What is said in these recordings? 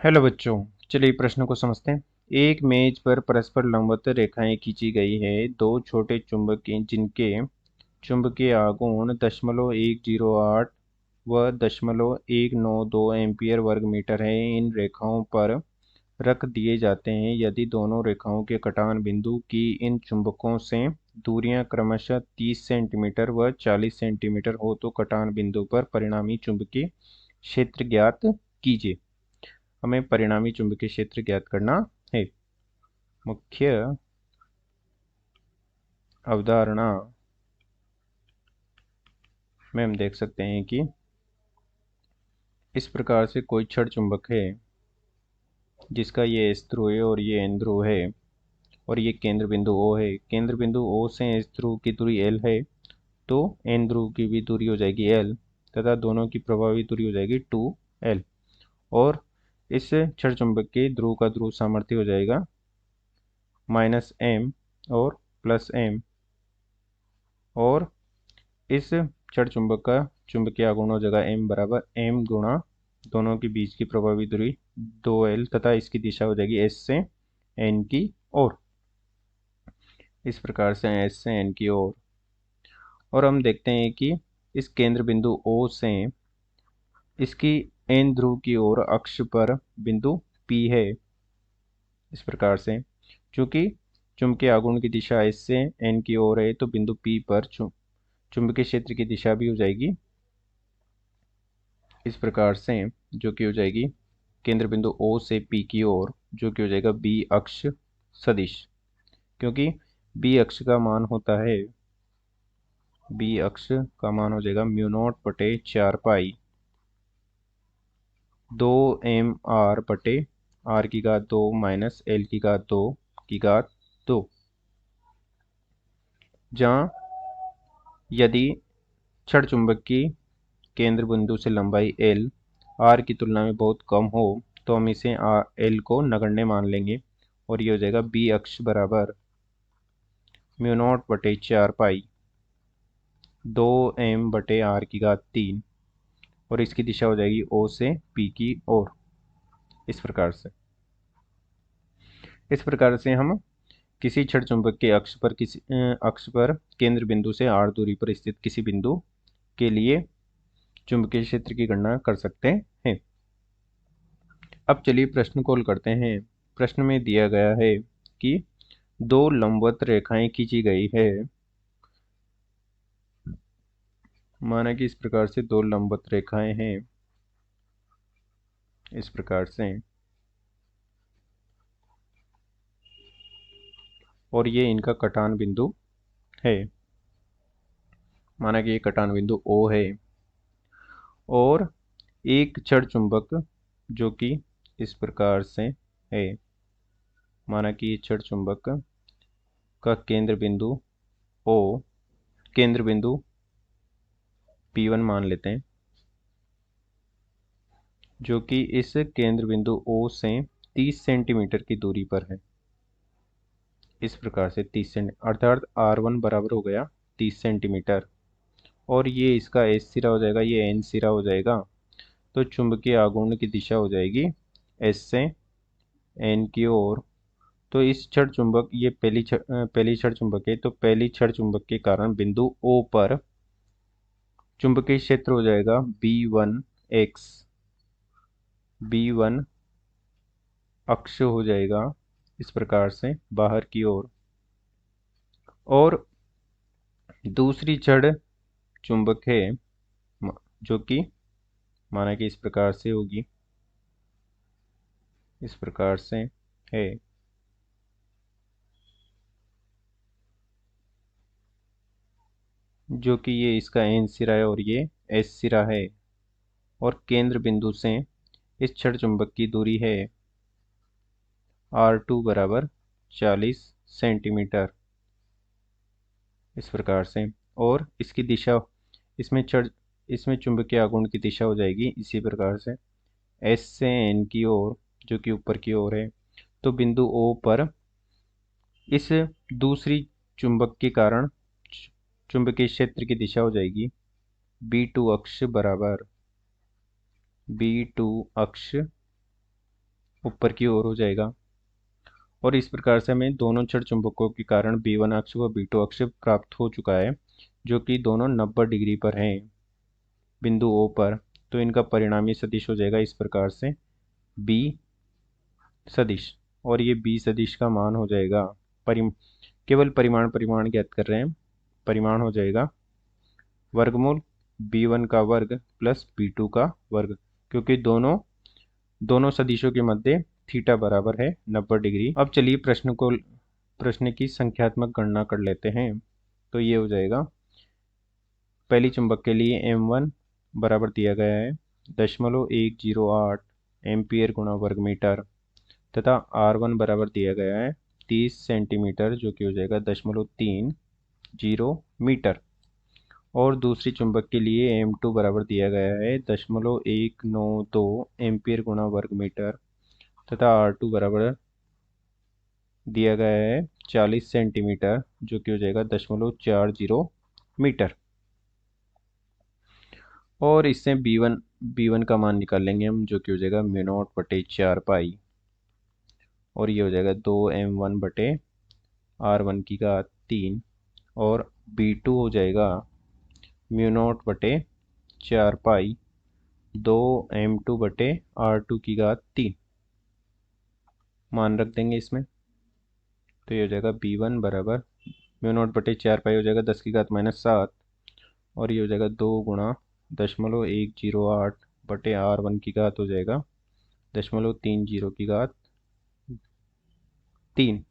Hello बच्चों, चलिए प्रश्न को समझते हैं। एक मेज पर परस्पर लंबवत रेखाएं खींची गई है। दो छोटे चुंबक जिनके चुंबकीय आघूर्ण 0.108 व 0.192 एम्पीयर वर्ग मीटर है, इन रेखाओं पर रख दिए जाते हैं। यदि दोनों रेखाओं के कटान बिंदु की इन चुंबकों से दूरियां क्रमशः 30 सेंटीमीटर व 40 सेंटीमीटर हो तो कटान बिंदु पर परिणामी चुंबकीय क्षेत्र ज्ञात कीजिए। हमें परिणामी चुंबकीय क्षेत्र ज्ञात करना है। मुख्य अवधारणा में हम देख सकते हैं कि इस प्रकार से कोई छड़ चुंबक है जिसका ये एस ध्रुव है और ये एन ध्रुव है और ये केंद्र बिंदु O है। केंद्र बिंदु O से एस ध्रुव की दूरी L है, तो एन ध्रुव की भी दूरी हो जाएगी L तथा दोनों की प्रभावी दूरी हो जाएगी 2L। और इस छड़ चुंबक के ध्रुव का ध्रुव सामर्थ्य हो जाएगा -M और +M। और इस छड़ चुंबक का चुंबकीय आघूर्ण हो जाएगा M बराबर M गुणा दोनों के बीच की प्रभावी दूरी 2L तथा इसकी दिशा हो जाएगी S से N की ओर। इस प्रकार से S से N की ओर। और हम देखते हैं कि इस केंद्र बिंदु O से इसकी N ध्रुव की ओर अक्ष पर बिंदु P है। इस प्रकार से चूंकि चुंबकीय आघूर्ण की दिशा S से N की ओर है, तो बिंदु P पर चुंबकीय क्षेत्र की दिशा भी हो जाएगी इस प्रकार से, जो कि हो जाएगी केंद्र बिंदु O से P की ओर, जो कि हो जाएगा B अक्ष सदिश। क्योंकि B अक्ष का मान होता है, B अक्ष का मान हो जाएगा μ0/4 2mr/r⁻² माइनस L⁻², जहाँ यदि छड़ चुंबक की केंद्र बिंदु से लंबाई L R की तुलना में बहुत कम हो तो हम इसे L को नगण्य मान लेंगे और ये हो जाएगा B अक्ष बराबर μ0/4 2m/r⁻³ और इसकी दिशा हो जाएगी O से P की ओर। इस प्रकार से हम किसी छड़ चुंबक के अक्ष पर केंद्र बिंदु से r दूरी पर स्थित किसी बिंदु के लिए चुंबकीय क्षेत्र की गणना कर सकते हैं। अब चलिए प्रश्न को हल करते हैं। प्रश्न में दिया गया है कि दो लंबवत रेखाएं खींची गई है। माना कि इस प्रकार से दो लंबवत रेखाएं हैं, इस प्रकार से, और ये इनका कटान बिंदु है। माना कि ये कटान बिंदु O है और एक छड़ चुंबक जो कि इस प्रकार से है। माना कि ये छड़ चुंबक का केंद्र बिंदु O, केंद्र बिंदु P1 मान लेते हैं, जो कि इस केंद्र बिंदु O से 30 सेंटीमीटर की दूरी पर है। इस प्रकार से 30 सेंटीमीटर अर्थात R1 बराबर हो गया 30 सेंटीमीटर और ये इसका S सिरा हो जाएगा, ये N सिरा हो जाएगा। तो चुंबकीय आघूर्ण की दिशा हो जाएगी S से N की ओर। तो इस छड़ चुंबक, ये पहली छड़ चुंबक है, तो पहली छड़ चुंबक के कारण बिंदु O पर चुंबकीय क्षेत्र हो जाएगा B1x। B1 अक्ष हो जाएगा इस प्रकार से बाहर की ओर। और दूसरी छड़ चुंबक है जो कि माना कि इस प्रकार से होगी, इस प्रकार से है। जो कि ये इसका N सिरा है और ये S सिरा है और केंद्र बिंदु से इस छड़ चुंबक की दूरी है R2 बराबर 40 सेंटीमीटर इस प्रकार से। और इसकी दिशा, इसमें चुंबकीय आघूर्ण की दिशा हो जाएगी इसी प्रकार से S से N की ओर, जो कि ऊपर की ओर है। तो बिंदु O पर इस दूसरी चुंबक के कारण चुंबकीय क्षेत्र की दिशा हो जाएगी B2 अक्ष बराबर B2 अक्ष ऊपर की ओर हो जाएगा। और इस प्रकार से हमें दोनों क्षण चुंबकों के कारण B1 अक्ष व B2 अक्ष प्राप्त हो चुका है, जो कि दोनों 90 डिग्री पर हैं बिंदु O पर। तो इनका परिणामी सदिश हो जाएगा इस प्रकार से B सदिश, और ये B सदिश का मान हो जाएगा, केवल परिमाण ज्ञात कर रहे हैं, परिमाण हो जाएगा वर्गमूल B1 का वर्ग प्लस B2 का वर्ग, क्योंकि दोनों सदिशों के मध्य थीटा बराबर है 90 डिग्री। अब चलिए प्रश्न की संख्यात्मक गणना कर लेते हैं। तो ये हो जाएगा, पहली चुंबक के लिए M1 बराबर दिया गया है 0.108 एम्पियर गुणा वर्ग मीटर, तथा R1 बराबर दिया गया है 30 सेंटीमीटर, जो कि हो जाएगा 0.30 मीटर। और दूसरी चुंबक के लिए M2 बराबर दिया गया है 0.192 एम्पियर गुणा वर्ग मीटर, तथा R2 बराबर दिया गया है 40 सेंटीमीटर, जो कि हो जाएगा 0.40 मीटर। और इससे B1 का मान निकाल लेंगे हम, जो कि हो जाएगा μ0/4 पाई, और ये हो जाएगा 2m1/r1 की घात 3, और B2 हो जाएगा μ0/4 पाई 2m2/r2 की घात 3 मान रख देंगे इसमें। तो ये हो जाएगा B1 बराबर μ0/4 पाई हो जाएगा 10 की घात -7, और ये हो जाएगा 2 गुणा 0.108/r1 की घात हो जाएगा 0.30 की घात 3,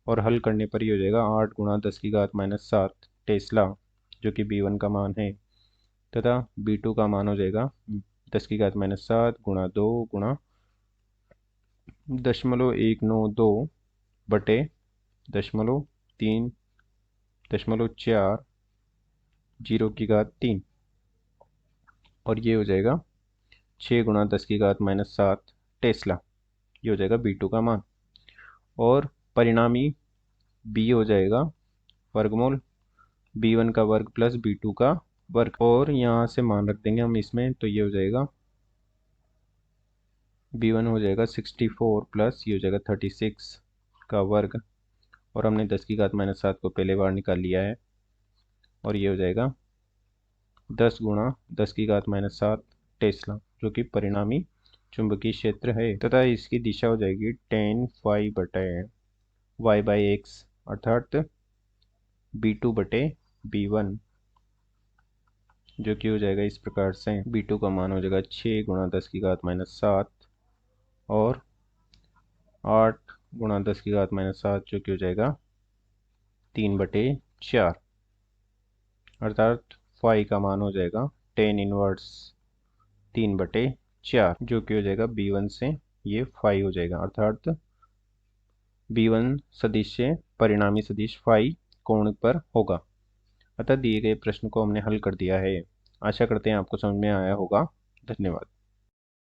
और हल करने पर ये हो जाएगा 8 गुणा 10 की घात -7 टेस्ला, जो कि B1 का मान है, तथा B2 का मान हो जाएगा 10 की घात -7 गुणा 2 गुणा 0.192/0.340 की घात 3, और ये हो जाएगा 6 गुणा 10 की घात -7 टेस्ला। ये हो जाएगा B2 का मान, और परिणामी B हो जाएगा वर्गमूल B1 का वर्ग प्लस B2 का वर्ग, और यहाँ से मान रख देंगे हम इसमें। तो ये हो जाएगा B1 हो जाएगा 64 प्लस ये हो जाएगा 36 का वर्ग, और हमने 10 की घात -7 को पहले बार निकाल लिया है, और ये हो जाएगा 10 गुणा 10 की घात -7 टेस्ला, जो कि परिणामी चुंबकीय क्षेत्र है, तथा इसकी दिशा हो जाएगी tan phi/y/x, अर्थात B2/B1, जो कि हो जाएगा इस प्रकार से। B2 का मान हो जाएगा 6 गुणा 10 की घात-7 और 8 गुणा 10 की घात-7, जो कि हो जाएगा 3/4, अर्थात फाई का मान हो जाएगा tan इनवर्स 3/4, जो कि हो जाएगा B1 से ये फाई हो जाएगा, अर्थात B1 सदिश से परिणामी सदिश फाई कोण पर होगा। अतः दिए गए प्रश्न को हमने हल कर दिया है। आशा करते हैं आपको समझ में आया होगा। धन्यवाद।